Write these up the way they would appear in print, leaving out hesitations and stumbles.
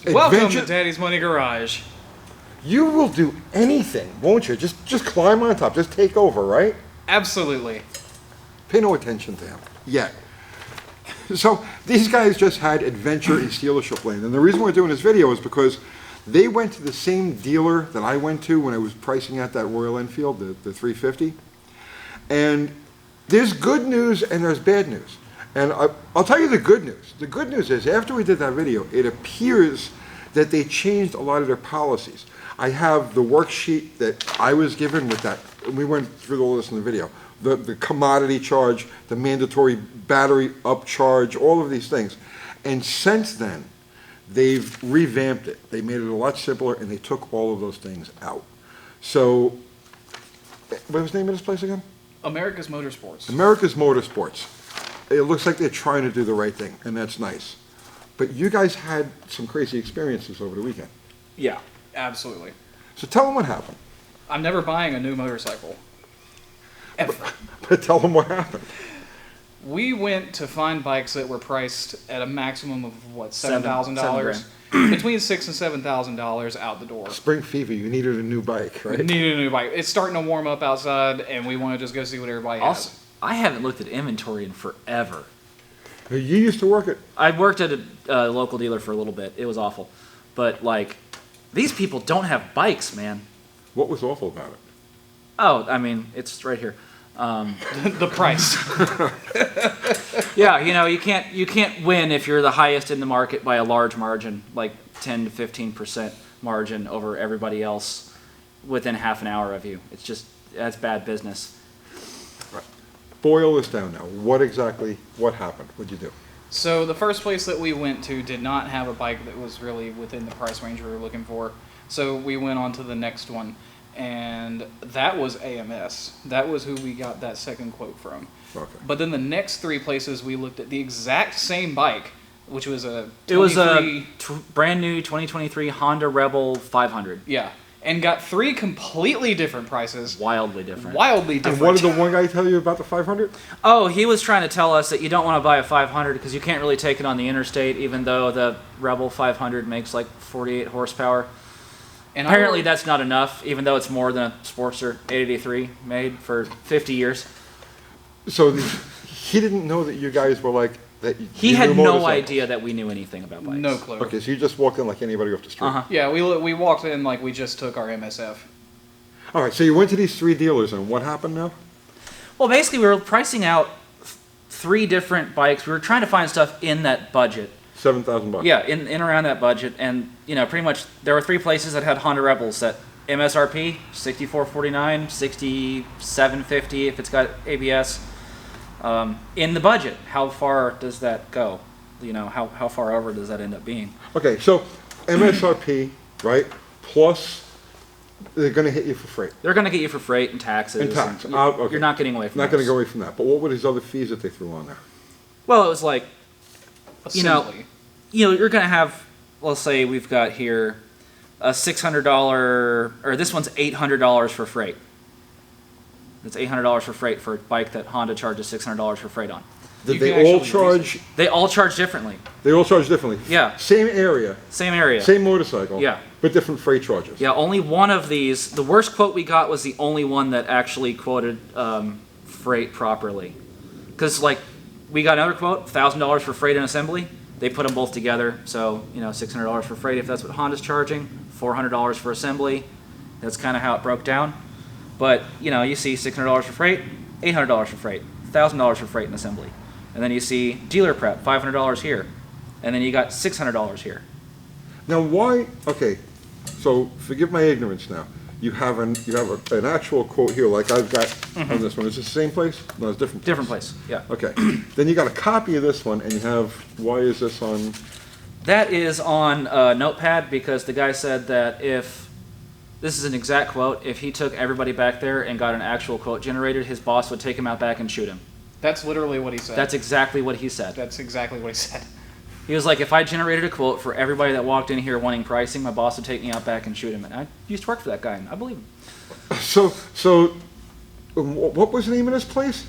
Welcome to Daddy's Money Garage. You will do anything, won't you? Just climb on top. Just take over, right? Absolutely. Pay no attention to him yet. So these guys just had adventure in Stealership land. And the reason we're doing this video is because they went to the same dealer that I went to when I was pricing out that Royal Enfield, the 350. And there's good news and there's bad news. And I'll tell you the good news. The good news is after we did that video, it appears that they changed a lot of their policies. I have the worksheet that I was given with that. We went through all this in the video. The commodity charge, the mandatory battery upcharge, all of these things. And since then, they've revamped it. They made it a lot simpler, and they took all of those things out. So, what was the name of this place again? America's Motorsports. America's Motorsports. It looks like they're trying to do the right thing, and that's nice. But you guys had some crazy experiences over the weekend. Yeah, absolutely. So tell them what happened. I'm never buying a new motorcycle. Ever. But tell them what happened. We went to find bikes that were priced at a maximum of, what, $7,000? Between $6,000 and $7,000 out the door. Spring fever, you needed a new bike, right? Needed a new bike. It's starting to warm up outside, and we want to just go see what everybody has. I haven't looked at inventory in forever. You used to work at... I worked at a local dealer for a little bit. It was awful. But, like, these people don't have bikes, man. What was awful about it? Oh, I mean, it's right here. The price. Yeah, you can't win if you're the highest in the market by a large margin, like 10 to 15% margin over everybody else within half an hour of you. That's bad business. Right. Boil this down now. What happened? What'd you do? So the first place that we went to did not have a bike that was really within the price range we were looking for. So we went on to the next one. And that was AMS. That was who we got that second quote from. Okay. But then the next three places we looked at the exact same bike, which was a brand new 2023 Honda Rebel 500. Yeah, and got three completely different prices. Wildly different. And what did the one guy tell you about the 500? Oh, he was trying to tell us that you don't want to buy a 500 because you can't really take it on the interstate, even though the Rebel 500 makes like 48 horsepower. And apparently that's not enough, even though it's more than a Sportster 883 made for 50 years. So he didn't know that you guys were like that. He had no idea that we knew anything about bikes. No clue. Okay, so you just walked in like anybody off the street. Uh-huh. Yeah, we walked in like we just took our MSF. All right, so you went to these three dealers, and what happened now? Well, basically we were pricing out three different bikes. We were trying to find stuff in that budget. $7,000. Yeah, in around that budget, and pretty much there were three places that had Honda Rebels that MSRP $64.49, $67.50 if it's got ABS. In the budget, how far does that go? How far over does that end up being? Okay, so MSRP, right? Plus, they're going to hit you for freight. They're going to get you for freight and taxes. And tax. You're not getting away from that. Not going to go away from that. But what were these other fees that they threw on there? Well, it was like, Assembly. you're going to have, let's say we've got here a $600, or this one's $800 for freight. It's $800 for freight for a bike that Honda charges $600 for freight on. Did they all charge? They all charge differently. They all charge differently. Yeah. Same area. Same area. Same motorcycle. Yeah. But different freight charges. Yeah, only one of these, the worst quote we got was the only one that actually quoted freight properly. Because, we got another quote, $1,000 for freight and assembly. They put them both together, so, $600 for freight if that's what Honda's charging, $400 for assembly. That's kind of how it broke down. But, you see $600 for freight, $800 for freight, $1,000 for freight and assembly. And then you see dealer prep, $500 here. And then you got $600 here. Now why, okay, so forgive my ignorance now. You have an actual quote here like I've got on this one. Is it the same place? No, it's different place. Different place, yeah. Okay. Then you got a copy of this one and you have, why is this on? That is on Notepad because the guy said that if, this is an exact quote, if he took everybody back there and got an actual quote generated, his boss would take him out back and shoot him. That's literally what he said. That's exactly what he said. That's exactly what he said. He was like, if I generated a quote for everybody that walked in here wanting pricing, my boss would take me out back and shoot him. And I used to work for that guy, and I believe him. So what was the name of this place?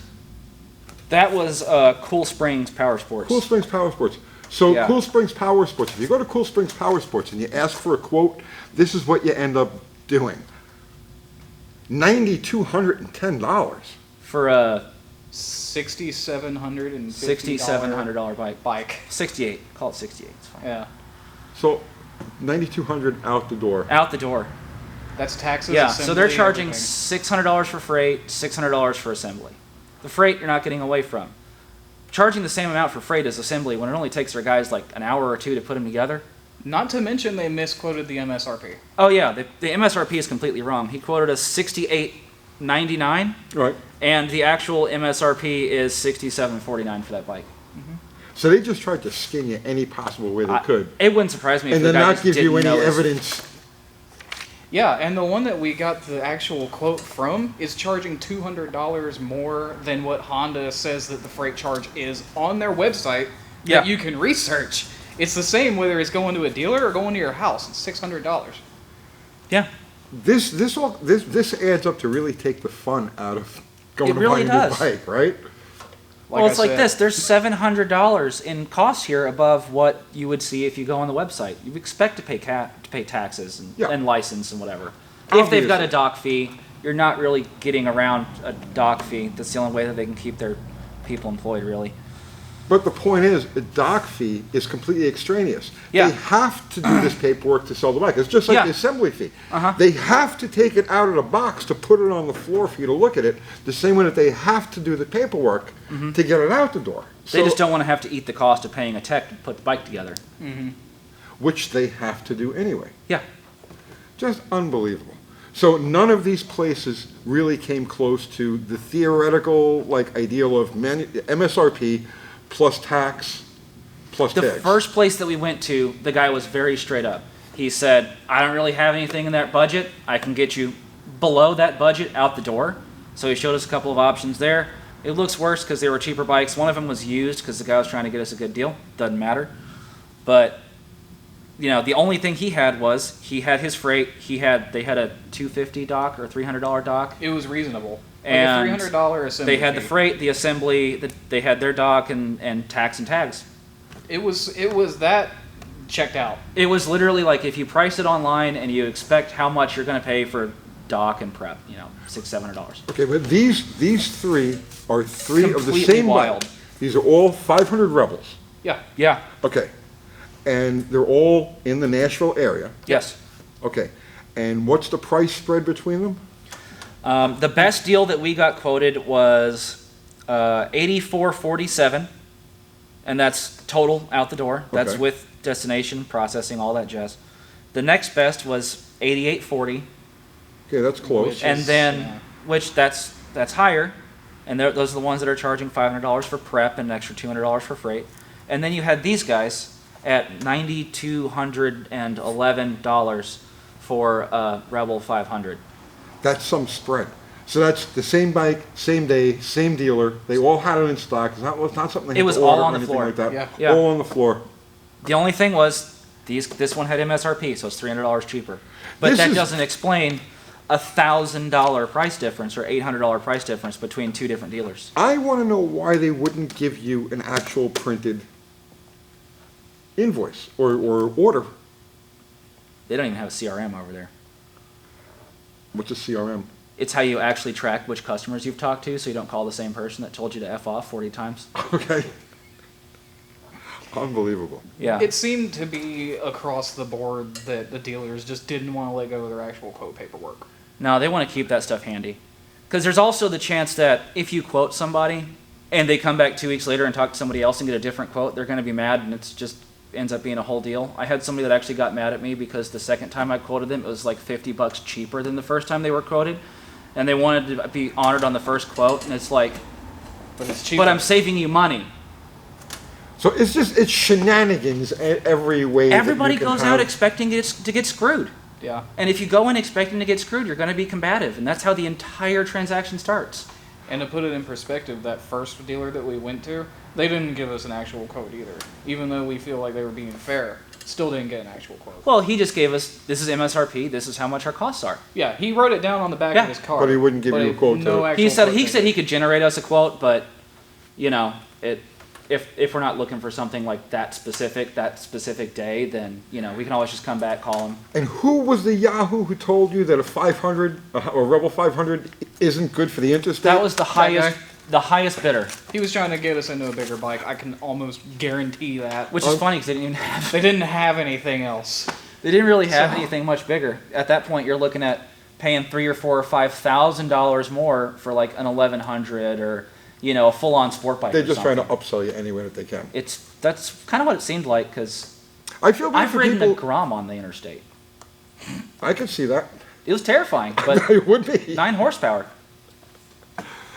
That was Cool Springs Power Sports. Cool Springs Power Sports. So Yeah. Cool Springs Power Sports, if you go to Cool Springs Power Sports and you ask for a quote, this is what you end up doing. $9,210. For a $6,750 bike. bike. 68. Call it 68. It's fine. Yeah, So $9,200 out the door. Out the door. that's taxes. Yeah, so they're assembly, charging everything. $600 for freight, $600 for assembly. The freight you're not getting away from. Charging the same amount for freight as assembly when it only takes their guys like an hour or two to put them together. Not to mention they misquoted the MSRP. Oh yeah, the MSRP is completely wrong. He quoted us $68.99, Right. and the actual MSRP is $67.49 for that bike. So they just tried to skin you any possible way they could. It wouldn't surprise me if And the then guy not just give you didn't any know his- evidence. Yeah, and the one that we got the actual quote from is charging $200 more than what Honda says that the freight charge is on their website that Yeah. you can research. It's the same whether it's going to a dealer or going to your house. It's $600. Yeah, This adds up to really take the fun out of going It to really buy a new does. bike, right? well, I it's like said, this. There's $700 in costs here above what you would see if you go on the website. You expect to pay taxes and, Yeah. and license and whatever. If they've got a Obviously. dock fee, you're not really getting around a dock fee. That's the only way that they can keep their people employed, really. But the point is, a dock fee is completely extraneous. Yeah. They have to do this paperwork to sell the bike. It's just like Yeah. the assembly fee. Uh-huh. They have to take it out of the box to put it on the floor for you to look at it, the same way that they have to do the paperwork to get it out the door. They So- just don't want to have to eat the cost of paying a tech to put the bike together. which they have to do anyway. Yeah. Just unbelievable. So none of these places really came close to the theoretical ideal of MSRP plus tax plus The tax. first place that we went to, the guy was very straight up. He said, I don't really have anything in that budget. I can get you below that budget out the door. So he showed us a couple of options there. It looks worse because they were cheaper bikes. One of them was used because the guy was trying to get us a good deal. Doesn't matter. But, the only thing he had was he had his freight. They had a $250 dock or $300 dock. It was reasonable. Like And a $300 assembly They had the fee. freight, the assembly, they had their dock and tax and tags. It was that checked out. It was literally like if you price it online and you expect how much you're going to pay for dock and prep, $600-700. Okay, but these three are three of the Completely same wild. bike. These are all 500 Rebels. Yeah. Yeah. Okay. And they're all in the Nashville area. Yes. Okay. And what's the price spread between them? The best deal that we got quoted was $84.47, and that's total out the door. That's Okay. with destination, processing, all that jazz. The next best was $88.40, Okay, that's close. Which- and then yeah. which that's higher, and those are the ones that are charging $500 for prep and an extra $200 for freight. And then you had these guys at $9,211 for Rebel 500. That's some spread. So that's the same bike, same day, same dealer. They all had it in stock. It's not something they had It was to all order or on the anything floor. like that. Yeah. Yeah. All on the floor. The only thing was this one had MSRP, so it's $300 cheaper. But This that is- doesn't explain a $1,000 price difference or $800 price difference between two different dealers. I want to know why they wouldn't give you an actual printed invoice or order. They don't even have a CRM over there. What's a CRM? It's how you actually track which customers you've talked to, so you don't call the same person that told you to F off 40 times. Okay. Unbelievable. Yeah. It seemed to be across the board that the dealers just didn't want to let go of their actual quote paperwork. No, they want to keep that stuff handy. Because there's also the chance that if you quote somebody and they come back 2 weeks later and talk to somebody else and get a different quote, they're going to be mad and it's just ends up being a whole deal. I had somebody that actually got mad at me because the second time I quoted them, it was like $50 cheaper than the first time they were quoted. And they wanted to be honored on the first quote. And it's like, But it's cheaper. but I'm saving you money. So it's shenanigans every way. that you Everybody can goes have- out expecting to get screwed. Yeah. And if you go in expecting to get screwed, you're going to be combative. And that's how the entire transaction starts. And to put it in perspective, that first dealer that we went to, they didn't give us an actual quote either. Even though we feel like they were being fair, still didn't get an actual quote. Well, he just gave us, this is MSRP, this is how much our costs are. Yeah, he wrote it down on the back Yeah. of his car. But he wouldn't give you a quote No to- actual He said quote he they said he did. could generate us a quote, but it if we're not looking for something like that specific day, then we can always just come back, call them. And who was the Yahoo who told you that a 500 or Rebel 500 isn't good for the interstate? That was the highest bidder, He was trying to get us into a bigger bike. I can almost guarantee that. which is funny because they didn't even have. They didn't have anything else. They didn't really have anything much bigger. At that point, you're looking at paying $3,000 or $4,000 or $5,000 more for like an 1100 or a full-on sport bike. They're or just trying to something. upsell you any way that they can. That's kind of what it seemed like because I feel bad I've for ridden people. a Grom on the interstate. I could see that. It was terrifying, but It would be. 9 horsepower.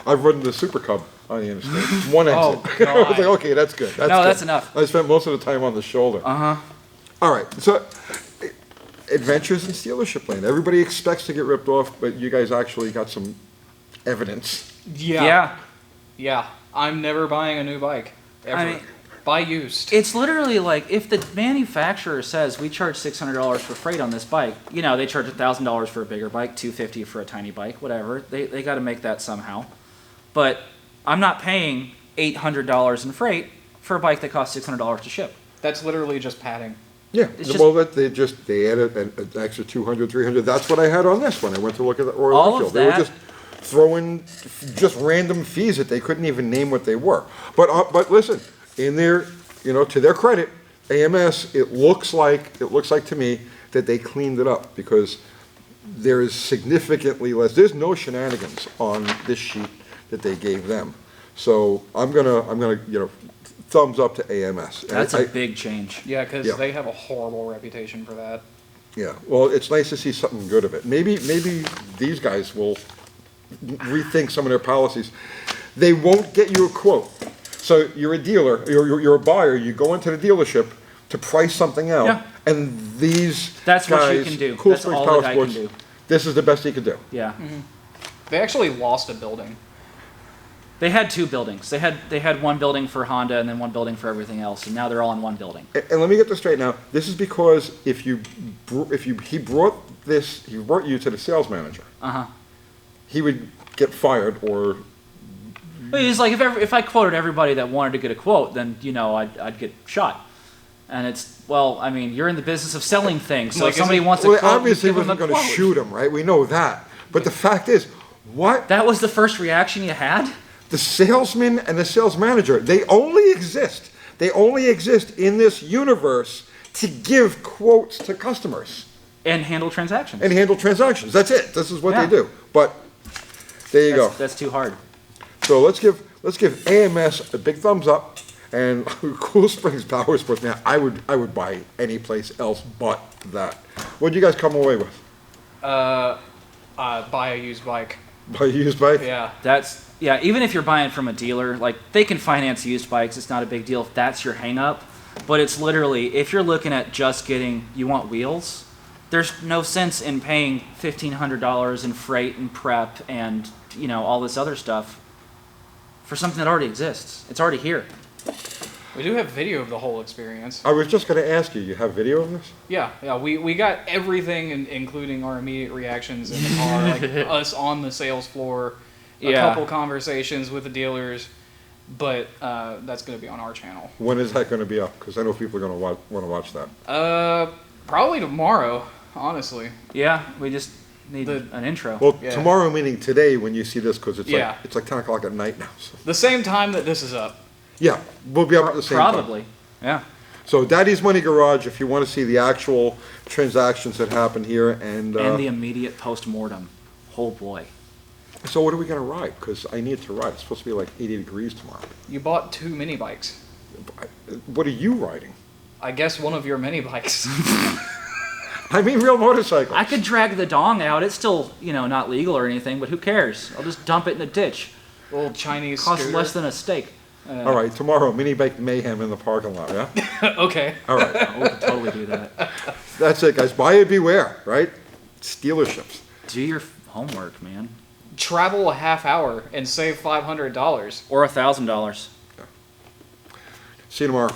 I've ridden the Super Cub on the interstate. One exit. Oh, I was God. like, okay, that's good. That's No, good. that's enough. I spent most of the time on the shoulder. Uh-huh. All right, so adventures in Stealership Land. Everybody expects to get ripped off, but you guys actually got some evidence. Yeah. I'm never buying a new bike. Ever. I mean, Buy used. it's literally like if the manufacturer says we charge $600 for freight on this bike, they charge $1,000 for a bigger bike, $250 for a tiny bike, whatever. They got to make that somehow. But I'm not paying $800 in freight for a bike that costs $600 to ship. That's literally just padding. Yeah, It's just- well, they added an extra 200, 300. That's what I had on this one. I went to look at the Royal All of Enfield. They were that- just throwing just random fees that they couldn't even name what they were. But listen, in their, to their credit, AMS, it looks like to me that they cleaned it up because there is significantly less. There's no shenanigans on this sheet that they gave them. So I'm gonna thumbs up to AMS. And That's a big change. Yeah, because Yeah. they have a horrible reputation for that. Yeah, well, it's nice to see something good of it. Maybe these guys will rethink some of their policies. They won't get you a quote. So you're a dealer, you're a buyer, you go into the dealership to price something out. Yeah. And these That's what you guys, can do. Cool That's Springs all Power the guy can Sports, do. this is the best he could do. Yeah. They actually lost a building. They had 2 buildings. They had one building for Honda and then one building for everything else, and now they're all in one building. And let me get this straight now. This is because he brought you to the sales manager, Uh-huh. he would get fired or But it's like if I quoted everybody that wanted to get a quote, then I'd get shot. And you're in the business of selling things, so Like, if somebody is it- wants a well, quote, you obviously give them wasn't a going to quote. shoot him, right? We know that. But the fact is, what? That was the first reaction you had? The salesman and the sales manager, they only exist in this universe to give quotes to customers And handle transactions. and handle transactions. That's it. This is what Yeah. they do. But there you go. That's too hard. So let's give AMS a big thumbs up. And Cool Springs Power Sports, man, I would buy any place else but that. What did you guys come away with? Buy a used bike. Buy a used bike? Yeah. Even if you're buying from a dealer, like they can finance used bikes, it's not a big deal if that's your hang up. But it's literally, if you're looking at just you want wheels, there's no sense in paying $1,500 in freight and prep and, all this other stuff for something that already exists. It's already here. We do have video of the whole experience. I was just going to ask you, you have video of this? Yeah. We got everything, including our immediate reactions in the car, like us on the sales floor, a couple conversations with the dealers, but that's going to be on our channel. When is that going to be up? Because I know people are going to want to watch that. Probably tomorrow, honestly. Yeah, we just need an intro. Well, Yeah. tomorrow meaning today when you see this, because it's Yeah. like 10 o'clock at night now. So. The same time that this is up. Yeah, we'll be up at the same time. Probably. Yeah. So Daddy's Money Garage, if you want to see the actual transactions that happen here, and the immediate post-mortem. Oh boy. so what are we going to ride? Because I need to ride. It's supposed to be like 80 degrees tomorrow. You bought 2 mini bikes. What are you riding? I guess one of your mini bikes. I mean real motorcycles. I could drag the dong out. It's still, not legal or anything, but who cares? I'll just dump it in the ditch. Little Chinese Costs scooter. less than a steak. All right, tomorrow, mini bike mayhem in the parking lot, yeah? Okay. All right, We could totally do that. that's it, guys. Buyer beware, right? Stealerships. Do your homework, man. Travel a half hour and save $500. Or $1,000. See you tomorrow.